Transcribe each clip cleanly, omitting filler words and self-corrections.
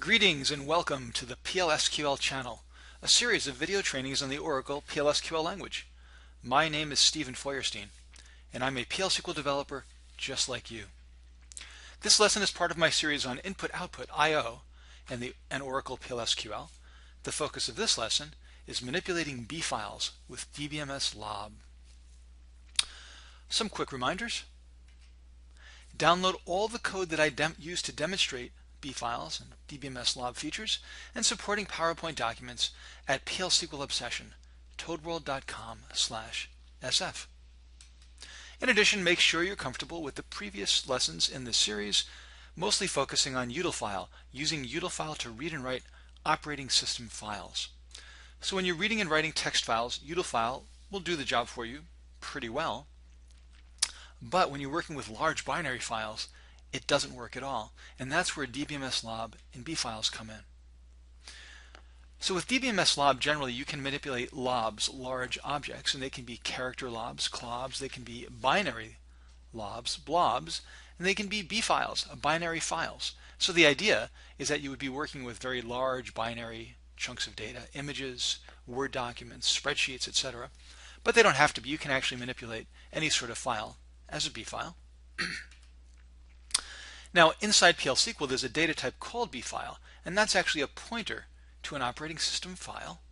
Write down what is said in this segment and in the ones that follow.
Greetings and welcome to the PLSQL channel, a series of video trainings on the Oracle PLSQL language. My name is Stephen Feuerstein, and I'm a PL/SQL developer just like you. This lesson is part of my series on Input-Output I/O and Oracle PLSQL. The focus of this lesson is manipulating B files with DBMS lob. Some quick reminders. Download all the code that I use to demonstrate B files and DBMS lob features and supporting PowerPoint documents at PLSQL Obsession, toadworld.com/sf. In addition, make sure you're comfortable with the previous lessons in this series, mostly focusing on utilfile, using utilfile to read and write operating system files. So when you're reading and writing text files, utilfile will do the job for you pretty well. But when you're working with large binary files, it doesn't work at all. And that's where DBMS lob and B files come in. So with DBMS lob, generally you can manipulate lobs, large objects, and they can be character lobs, clobs, they can be binary lobs, blobs, and they can be B files, binary files. So the idea is that you would be working with very large binary chunks of data, images, Word documents, spreadsheets, etc. But they don't have to be. You can actually manipulate any sort of file as a B file. Now inside PL/SQL there's a data type called B file, and that's actually a pointer to an operating system file.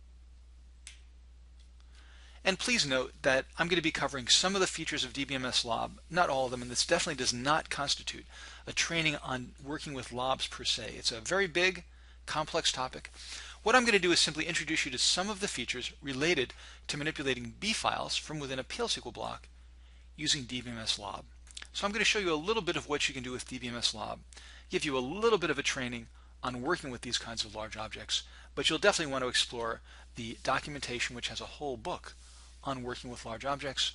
And please note that I'm going to be covering some of the features of DBMS lob, not all of them, and this definitely does not constitute a training on working with lobs per se. It's a very big, complex topic. What I'm going to do is simply introduce you to some of the features related to manipulating B files from within a PL/SQL block using DBMS lob. So I'm going to show you a little bit of what you can do with DBMS lob, give you a little bit of a training on working with these kinds of large objects, but you'll definitely want to explore the documentation, which has a whole book on working with large objects,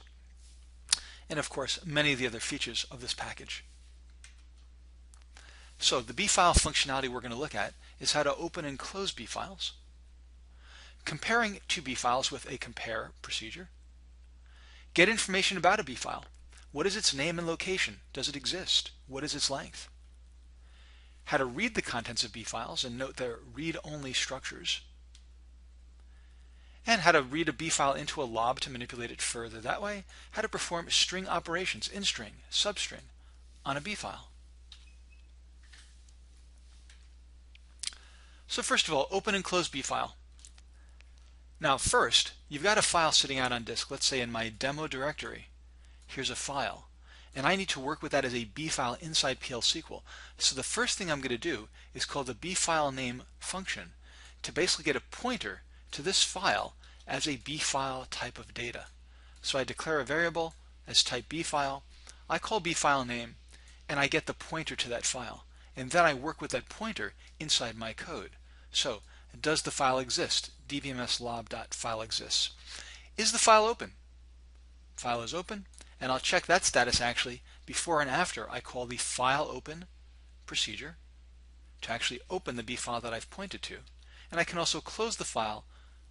and of course many of the other features of this package. So the B file functionality we're going to look at is how to open and close B files, comparing two B files with a compare procedure, get information about a B file. What is its name and location? Does it exist? What is its length? How to read the contents of B files and note their read-only structures. And how to read a B file into a lob to manipulate it further that way. How to perform string operations, in-string, substring, on a B file. So first of all, open and close B file. Now first, you've got a file sitting out on disk, let's say in my demo directory. Here's a file, and I need to work with that as a B file inside PL/SQL. So the first thing I'm going to do is call the B file name function to basically get a pointer to this file as a B file type of data. So I declare a variable as type B file, I call B file name, and I get the pointer to that file. And then I work with that pointer inside my code. So does the file exist? DBMS lob.file exists. Is the file open? File is open. And I'll check that status actually before and after I call the file open procedure to actually open the B file that I've pointed to. And I can also close the file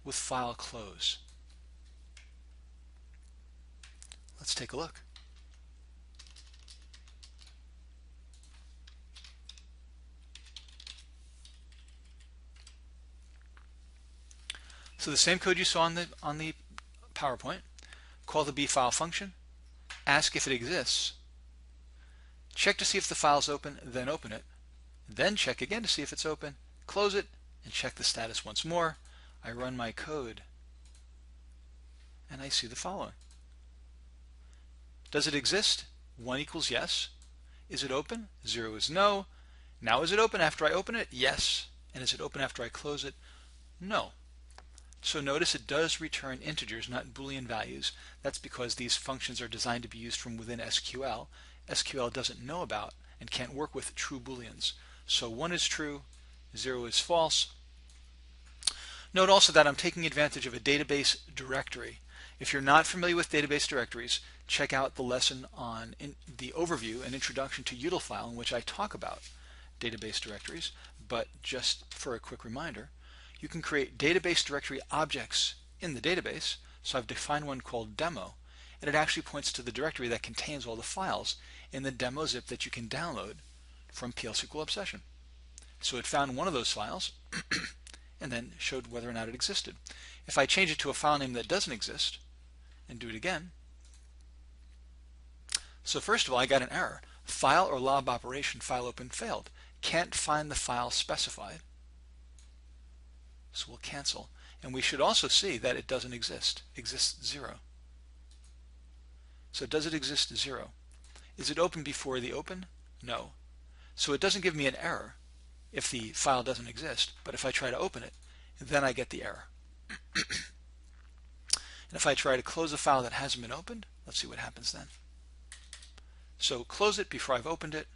with file close. Let's take a look. So the same code you saw on the PowerPoint, call the B file function, ask if it exists, check to see if the file's open, then open it, then check again to see if it's open, close it, and check the status once more. I run my code, and I see the following. Does it exist? 1 equals yes. Is it open? 0 is no. Now is it open after I open it? Yes. And is it open after I close it? No. So notice it does return integers, not Boolean values. That's because these functions are designed to be used from within SQL. SQL doesn't know about and can't work with true Booleans. So 1 is true, 0 is false. Note also that I'm taking advantage of a database directory. If you're not familiar with database directories, check out the lesson on the overview and introduction to utilfile in which I talk about database directories. But just for a quick reminder, you can create database directory objects in the database. So I've defined one called demo, and it actually points to the directory that contains all the files in the demo zip that you can download from PLSQL Obsession. So it found one of those files and then showed whether or not it existed. If I change it to a file name that doesn't exist and do it again, so first of all I got an error. File or lob operation, file open failed. Can't find the file specified. So we'll cancel. And we should also see that it doesn't exist. Exists 0. So does it exist 0? Is it open before the open? No. So it doesn't give me an error if the file doesn't exist, but if I try to open it, then I get the error. And if I try to close a file that hasn't been opened, let's see what happens then. So close it before I've opened it,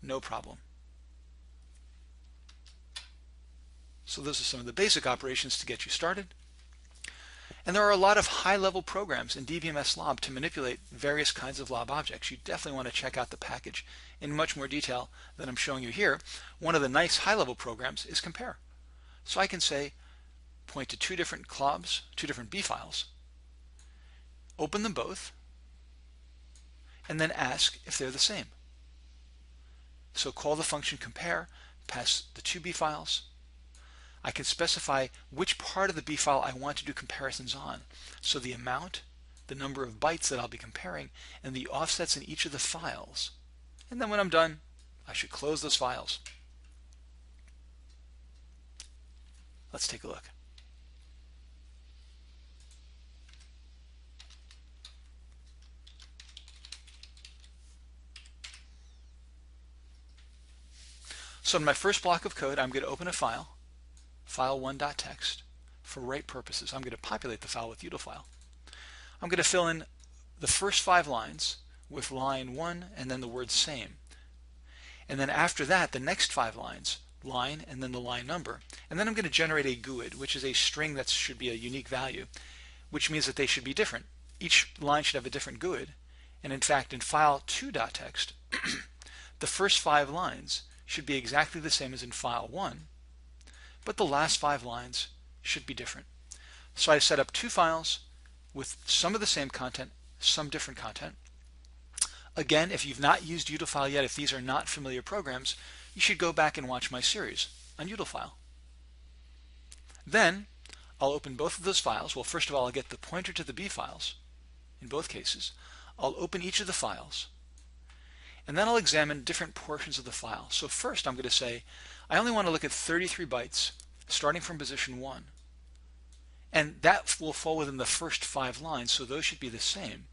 no problem. So those are some of the basic operations to get you started. And there are a lot of high-level programs in DBMS Lob to manipulate various kinds of lob objects. You definitely want to check out the package in much more detail than I'm showing you here. One of the nice high-level programs is compare. So I can say, point to two different clobs, two different B files, open them both, and then ask if they're the same. So call the function compare, pass the two B files. I can specify which part of the B file I want to do comparisons on. So the amount, the number of bytes that I'll be comparing, and the offsets in each of the files. And then when I'm done, I should close those files. Let's take a look. So in my first block of code, I'm going to open a file, file1.txt. For write purposes, I'm going to populate the file with util-file. I'm going to fill in the first 5 lines with line 1 and then the word same. And then after that, the next 5 lines, line and then the line number. And then I'm going to generate a GUID, which is a string that should be a unique value, which means that they should be different. Each line should have a different GUID. And in fact, in file2.txt, the first 5 lines should be exactly the same as in file 1, but the last 5 lines should be different. So I set up 2 files with some of the same content, some different content. Again, if you've not used util-file yet, if these are not familiar programs, you should go back and watch my series on util-file. Then I'll open both of those files. Well, first of all, I'll get the pointer to the B files in both cases. I'll open each of the files, and then I'll examine different portions of the file. So first I'm going to say, I only want to look at 33 bytes starting from position 1. And that will fall within the first 5 lines, so those should be the same.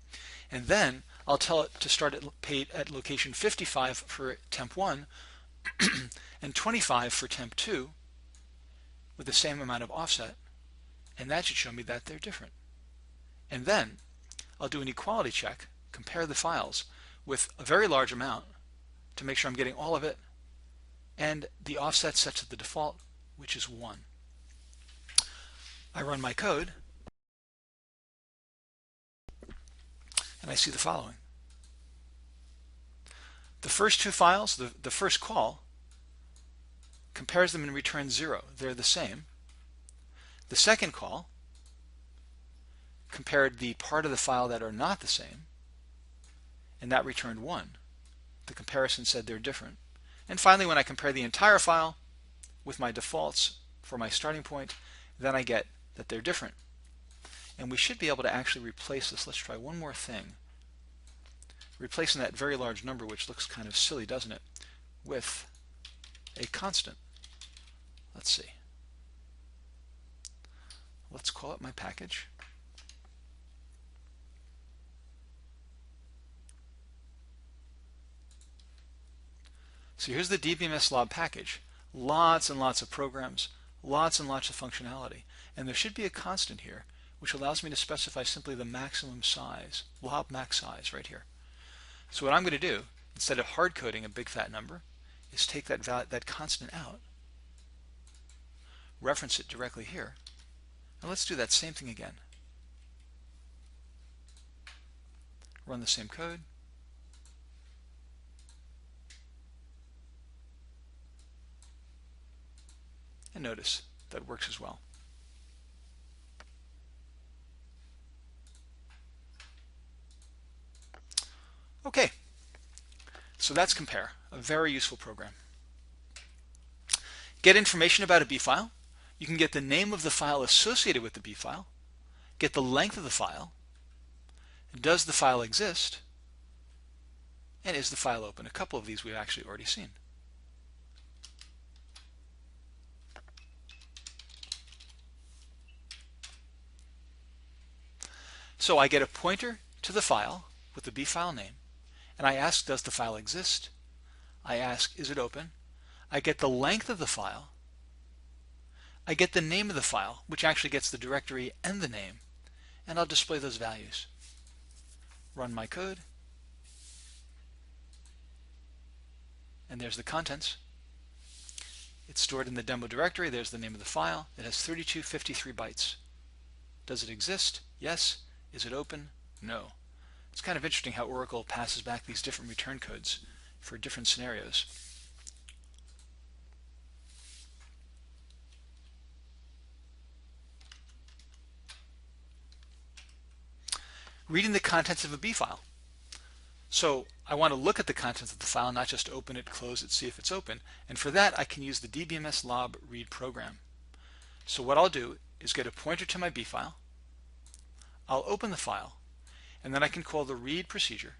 And then I'll tell it to start at location 55 for temp 1 and 25 for temp 2 with the same amount of offset. And that should show me that they're different. And then I'll do an equality check, compare the files with a very large amount to make sure I'm getting all of it, and the offset set to the default, which is 1. I run my code, and I see the following. The first 2 files, the first call, compares them and returns 0. They're the same. The second call compared the part of the file that are not the same, and that returned 1. The comparison said they're different. And finally, when I compare the entire file with my defaults for my starting point, then I get that they're different. And we should be able to actually replace this. Let's try one more thing. Replacing that very large number, which looks kind of silly, doesn't it, with a constant. Let's see. Let's call it my package. So here's the DBMS Lob package. Lots and lots of programs, lots and lots of functionality. And there should be a constant here, which allows me to specify simply the maximum size, lob max size right here. So what I'm going to do, instead of hard coding a big fat number, is take that constant out, reference it directly here, and let's do that same thing again. Run the same code. And notice that works as well. Okay, so that's compare, a very useful program. Get information about a B file. You can get the name of the file associated with the B file, get the length of the file, does the file exist, and is the file open? A couple of these we've actually already seen. So I get a pointer to the file with the B file name, and I ask, does the file exist? I ask, is it open? I get the length of the file. I get the name of the file, which actually gets the directory and the name, and I'll display those values. Run my code, and there's the contents. It's stored in the demo directory. There's the name of the file. It has 3253 bytes. Does it exist? Yes. Is it open? No. It's kind of interesting how Oracle passes back these different return codes for different scenarios. Reading the contents of a B file. So I want to look at the contents of the file, not just open it, close it, see if it's open. And for that, I can use the DBMS lob read program. So what I'll do is get a pointer to my B file. I'll open the file, and then I can call the read procedure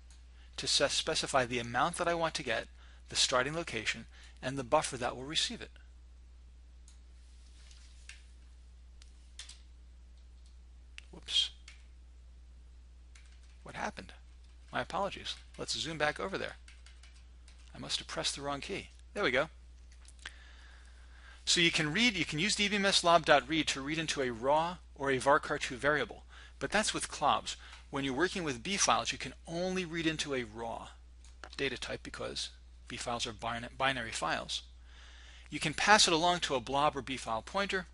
to specify the amount that I want to get, the starting location, and the buffer that will receive it. Whoops. What happened? My apologies. Let's zoom back over there. I must have pressed the wrong key. There we go. So you can use DBMS lob.read to read into a raw or a varchar2 variable, but that's with clobs. When you're working with B files, you can only read into a raw data type because B files are binary files. You can pass it along to a blob or B file pointer,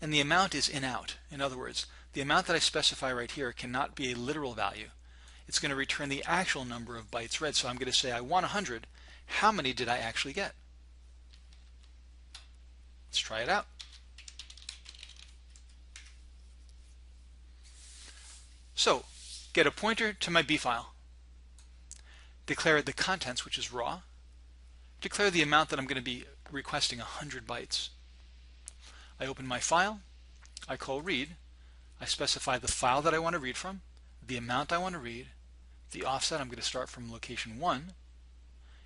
and the amount is in-out. In other words, the amount that I specify right here cannot be a literal value. It's going to return the actual number of bytes read. So I'm going to say I want 100. How many did I actually get? Let's try it out. So get a pointer to my B file. Declare the contents, which is raw. Declare the amount that I'm going to be requesting, 100 bytes. I open my file. I call read. I specify the file that I want to read from, the amount I want to read, the offset. I'm going to start from location 1,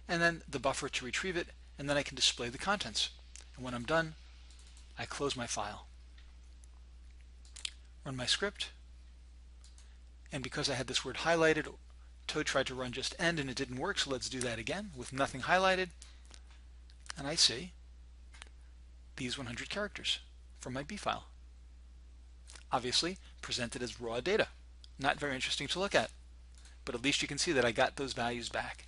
and then the buffer to retrieve it, and then I can display the contents. And when I'm done, I close my file. Run my script, and because I had this word highlighted, Toad tried to run just end and it didn't work, so let's do that again with nothing highlighted, and I see these 100 characters from my B file. Obviously presented as raw data. Not very interesting to look at, but at least you can see that I got those values back.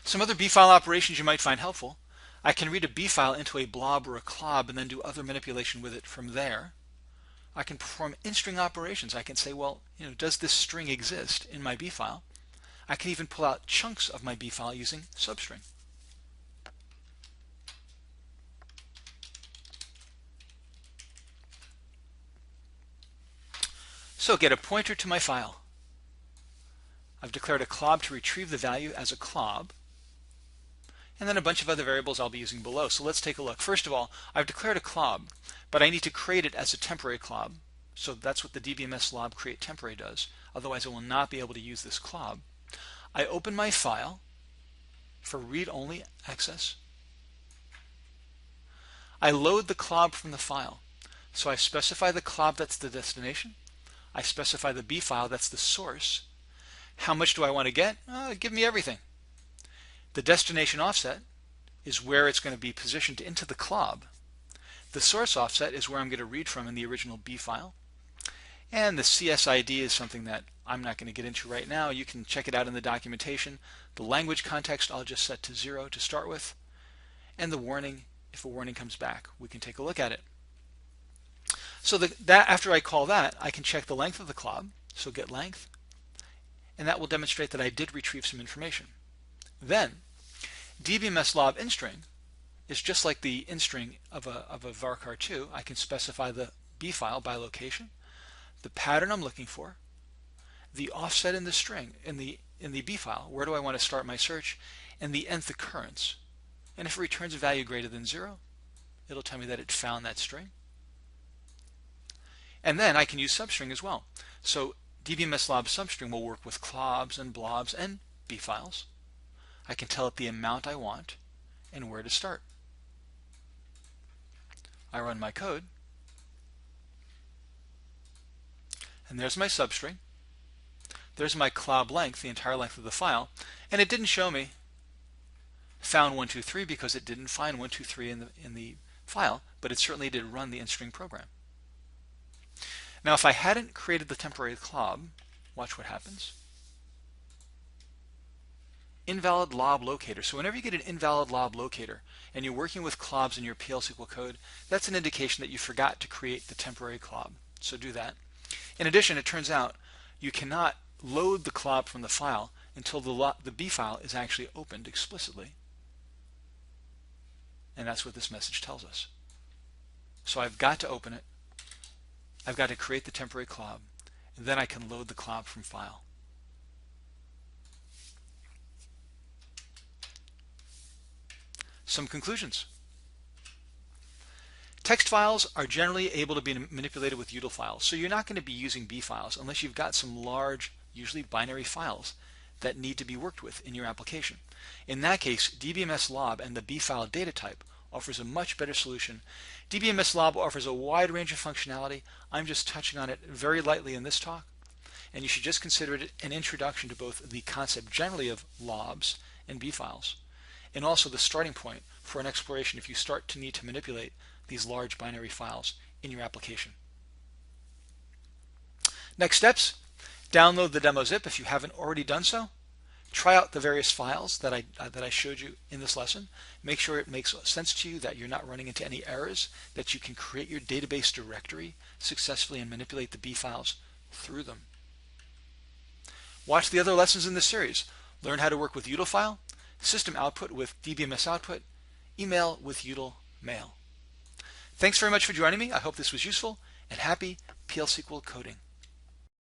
Some other B file operations you might find helpful. I can read a B file into a blob or a clob and then do other manipulation with it from there. I can perform in-string operations. I can say, well, does this string exist in my B file? I can even pull out chunks of my B file using substring. So get a pointer to my file. I've declared a clob to retrieve the value as a clob, and then a bunch of other variables I'll be using below. So let's take a look. First of all, I've declared a clob, but I need to create it as a temporary clob. So that's what the DBMS lob create temporary does. Otherwise, I will not be able to use this clob. I open my file for read-only access. I load the clob from the file. So I specify the clob, that's the destination. I specify the B file, that's the source. How much do I want to get? Give me everything. The destination offset is where it's going to be positioned into the clob. The source offset is where I'm going to read from in the original B file. And the CSID is something that I'm not going to get into right now. You can check it out in the documentation. The language context I'll just set to 0 to start with. And the warning, if a warning comes back, we can take a look at it. So after I call that, I can check the length of the clob, so get length, and that will demonstrate that I did retrieve some information. Then, DBMS lob instring is just like the instring of a varchar2. I can specify the B file by location, the pattern I'm looking for, the offset in the string, in the B file, where do I want to start my search, and the nth occurrence. And if it returns a value greater than 0, it'll tell me that it found that string. And then I can use substring as well. So DBMS lob substring will work with clobs and blobs and B files. I can tell it the amount I want and where to start. I run my code, and there's my substring. There's my clob length, the entire length of the file, and it didn't show me found 123 because it didn't find 123 in the file, but it certainly did run the in-string program. Now if I hadn't created the temporary clob, watch what happens. Invalid lob locator. So whenever you get an invalid lob locator and you're working with clobs in your PLSQL code, that's an indication that you forgot to create the temporary clob. So do that. In addition, it turns out you cannot load the clob from the file until the B file is actually opened explicitly. And that's what this message tells us. So I've got to open it. I've got to create the temporary clob, and then I can load the clob from file. Some conclusions. Text files are generally able to be manipulated with util files, so you're not going to be using B files unless you've got some large, usually binary files that need to be worked with in your application. In that case, DBMS lob and the B file data type offers a much better solution. DBMS lob offers a wide range of functionality. I'm just touching on it very lightly in this talk, and you should just consider it an introduction to both the concept generally of lobs and B files, and also the starting point for an exploration if you start to need to manipulate these large binary files in your application. Next steps, download the demo zip if you haven't already done so. Try out the various files that I showed you in this lesson. Make sure it makes sense to you, that you're not running into any errors, that you can create your database directory successfully and manipulate the B files through them. Watch the other lessons in this series. Learn how to work with util file, system output with DBMS output, email with util mail. Thanks very much for joining me. I hope this was useful, and happy PLSQL coding.